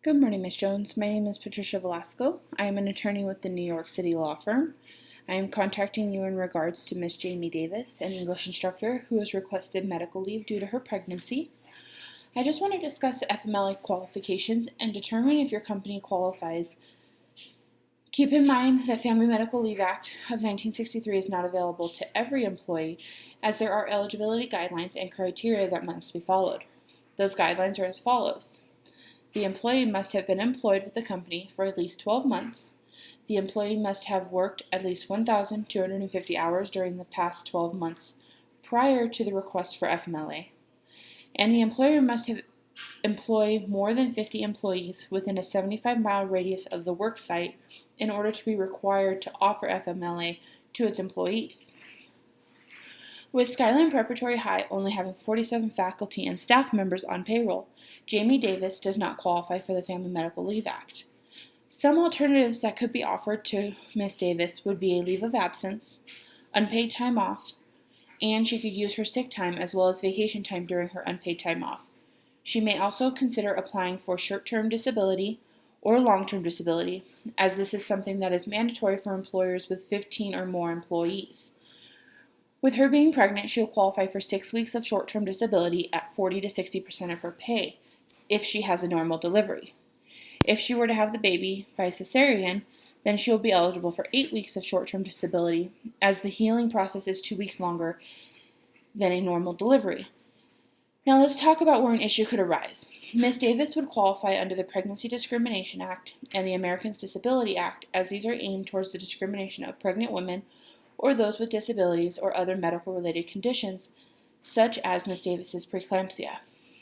Good morning, Ms. Jones. My name is Patricia Velasco. I am an attorney with the New York City law firm. I am contacting you in regards to Ms. Jamie Davis, an English instructor who has requested medical leave due to her pregnancy. I just want to discuss FMLA qualifications and determine if your company qualifies. Keep in mind that Family Medical Leave Act of 1963 is not available to every employee, as there are eligibility guidelines and criteria that must be followed. Those guidelines are as follows. The employee must have been employed with the company for at least 12 months. The employee must have worked at least 1,250 hours during the past 12 months prior to the request for FMLA. And the employer must have employed more than 50 employees within a 75-mile radius of the work site in order to be required to offer FMLA to its employees. With Skyline Preparatory High only having 47 faculty and staff members on payroll, Jamie Davis does not qualify for the Family Medical Leave Act. Some alternatives that could be offered to Ms. Davis would be a leave of absence, unpaid time off, and she could use her sick time as well as vacation time during her unpaid time off. She may also consider applying for short-term disability or long-term disability, as this is something that is mandatory for employers with 15 or more employees. With her being pregnant, she will qualify for 6 weeks of short-term disability at 40 to 60% of her pay if she has a normal delivery. If she were to have the baby by cesarean, then she will be eligible for 8 weeks of short-term disability, as the healing process is 2 weeks longer than a normal delivery. Now let's talk about where an issue could arise. Ms. Davis would qualify under the Pregnancy Discrimination Act and the Americans Disability Act, as these are aimed towards the discrimination of pregnant women or those with disabilities or other medical-related conditions, such as Ms. Davis's preeclampsia.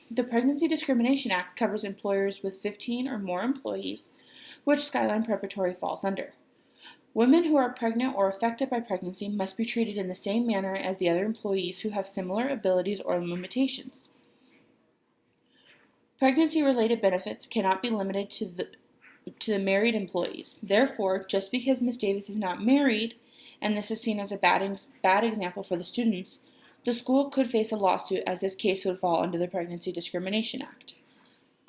The Pregnancy Discrimination Act covers employers with 15 or more employees, which Skyline Preparatory falls under. Women who are pregnant or affected by pregnancy must be treated in the same manner as the other employees who have similar abilities or limitations. Pregnancy-related benefits cannot be limited to the married employees. Therefore, just because Ms. Davis is not married, and this is seen as a bad example for the students, the school could face a lawsuit, as this case would fall under the Pregnancy Discrimination Act.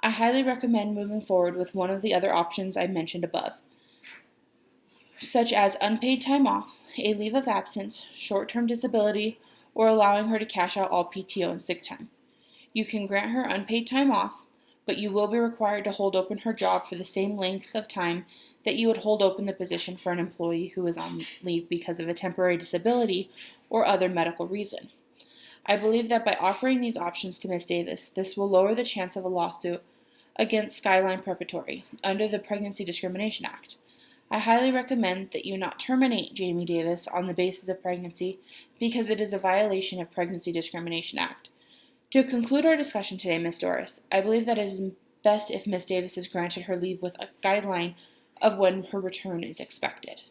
I highly recommend moving forward with one of the other options I mentioned above, such as unpaid time off, a leave of absence, short-term disability, or allowing her to cash out all PTO and sick time. You can grant her unpaid time off, but you will be required to hold open her job for the same length of time that you would hold open the position for an employee who is on leave because of a temporary disability or other medical reason. I believe that by offering these options to Ms. Davis, this will lower the chance of a lawsuit against Skyline Preparatory under the Pregnancy Discrimination Act. I highly recommend that you not terminate Jamie Davis on the basis of pregnancy, because it is a violation of Pregnancy Discrimination Act. To conclude our discussion today, Ms. Doris, I believe that it is best if Ms. Davis is granted her leave with a guideline of when her return is expected.